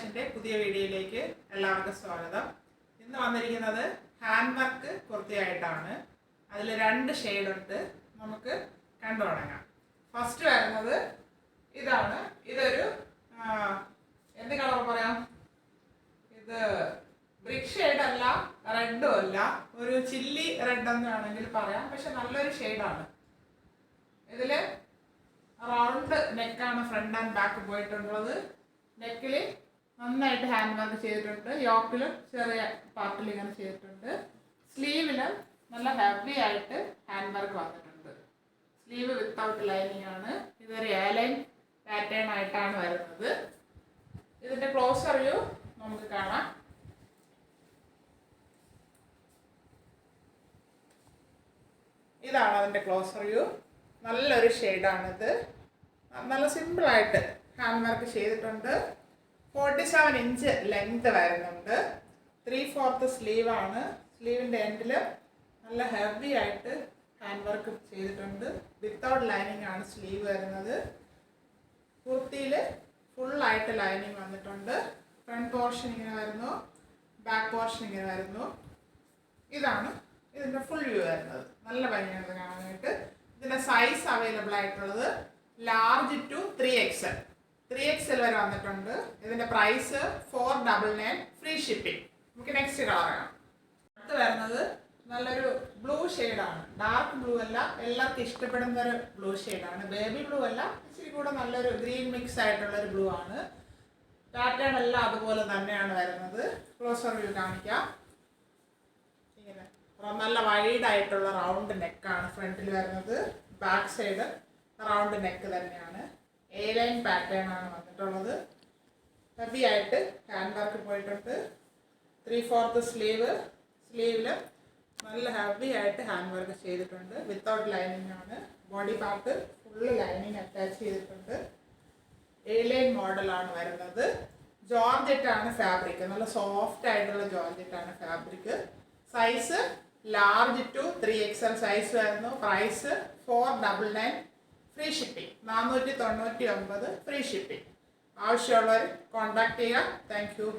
ഫാഷൻ്റെ പുതിയ വീഡിയോയിലേക്ക് എല്ലാവർക്കും സ്വാഗതം. ഇന്ന് വന്നിരിക്കുന്നത് ഹാൻഡ് വർക്ക് കുർത്തിയായിട്ടാണ്. അതിൽ 2 ഷെയ്ഡുണ്ട്. നമുക്ക് കണ്ടു തുടങ്ങാം. ഫസ്റ്റ് വരുന്നത് ഇതാണ്. ഇതൊരു എന്ത് കളർ പറയാം, ഇത് ബ്രിക്ക് ഷെയ്ഡ് അല്ല, റെഡും അല്ല, ഒരു ചില്ലി റെഡ് എന്ന് വേണമെങ്കിൽ പറയാം. പക്ഷെ നല്ലൊരു ഷെയ്ഡാണ്. ഇതിൽ റൗണ്ട് നെക്കാണ് ഫ്രണ്ട് ആൻഡ് ബാക്ക് പോയിട്ടുള്ളത്. നെക്കിൽ നന്നായിട്ട് ഹാൻഡ് വർക്ക് ചെയ്തിട്ടുണ്ട്. യോക്കിലും ചെറിയ പാർട്ടിൽ ഇങ്ങനെ ചെയ്തിട്ടുണ്ട്. സ്ലീവിലും നല്ല ഹെവി ആയിട്ട് ഹാൻഡ് വർക്ക് വന്നിട്ടുണ്ട്. സ്ലീവ് വിത്തൗട്ട് ലൈനിങ് ആണ്. ഇതൊരു എയർലൈൻ പാറ്റേൺ ആയിട്ടാണ് വരുന്നത്. ഇതിൻ്റെ ക്ലോസർ വ്യൂ നമുക്ക് കാണാം. ഇതാണ് അതിൻ്റെ ക്ലോസർ വ്യൂ. നല്ലൊരു ഷെയ്ഡാണിത്. നല്ല സിമ്പിളായിട്ട് ഹാൻഡ് വർക്ക് ചെയ്തിട്ടുണ്ട്. 47 ഇഞ്ച് ലെങ്ത് വരുന്നുണ്ട്. 3/4 സ്ലീവാണ്. സ്ലീവിൻ്റെ എൻഡിൽ നല്ല ഹെവി ആയിട്ട് ഹാൻഡ് വർക്ക് ചെയ്തിട്ടുണ്ട്. വിത്തൗട്ട് ലൈനിങ് ആണ് സ്ലീവ് വരുന്നത്. കുർത്തിയിൽ ഫുള്ളായിട്ട് ലൈനിങ് വന്നിട്ടുണ്ട്. ഫ്രണ്ട് പോർഷൻ ഇങ്ങനെ വരുന്നു, ബാക്ക് പോർഷൻ ഇങ്ങനെ വരുന്നു. ഇതാണ് ഇതിൻ്റെ ഫുൾ വ്യൂ വരുന്നത്. നല്ല ഭംഗിയാണ് കാണാനായിട്ട്. ഇതിൻ്റെ സൈസ് അവൈലബിൾ ആയിട്ടുള്ളത് ലാർജ് ടു 3XL. 3XL വരെ വന്നിട്ടുണ്ട്. ഇതിൻ്റെ പ്രൈസ് 499, ഫ്രീ ഷിപ്പിംഗ്. നമുക്ക് നെക്സ്റ്റ് കളർ കാണാം. അടുത്ത് വരുന്നത് നല്ലൊരു ബ്ലൂ ഷെയ്ഡാണ്. ഡാർക്ക് ബ്ലൂ അല്ല, എല്ലാവർക്കും ഇഷ്ടപ്പെടുന്ന ഒരു ബ്ലൂ ഷെയ്ഡാണ്. ബേബി ബ്ലൂ അല്ല, ഇച്ചിരി കൂടെ നല്ലൊരു ഗ്രീൻ മിക്സ് ആയിട്ടുള്ളൊരു ബ്ലൂ ആണ്. പാറ്റേൺ എല്ലാം അതുപോലെ തന്നെയാണ് വരുന്നത്. ക്ലോസർ വ്യൂ കാണിക്കാം. ഇങ്ങനെ നല്ല വൈഡായിട്ടുള്ള റൗണ്ട് നെക്കാണ് ഫ്രണ്ടിൽ വരുന്നത്. ബാക്ക് സൈഡ് റൗണ്ട് നെക്ക് തന്നെയാണ്. എ ലൈൻ പാറ്റേൺ ആണ് വന്നിട്ടുള്ളത്. ഹെവി ആയിട്ട് ഹാൻഡ് വർക്ക് പോയിട്ടുണ്ട്. 3/4 സ്ലീവിൽ നല്ല ഹെവി ആയിട്ട് ഹാൻഡ് വർക്ക് ചെയ്തിട്ടുണ്ട്. വിത്തൗട്ട് ലൈനിങ് ആണ്. Body part full lining attach ചെയ്തിട്ടുണ്ട്. എ ലൈൻ മോഡലാണ് വരുന്നത്. ജോർജറ്റ് ആണ് ഫാബ്രിക്. നല്ല സോഫ്റ്റ് ആയിട്ടുള്ള ജോർജറ്റ് ആണ് fabric. Size large to 3XL size വരുന്നു. Price 499, free shipping. 499 free shipping. ആവശ്യമുള്ളവർ കോൺടാക്ട് ചെയ്യുക. Thank U.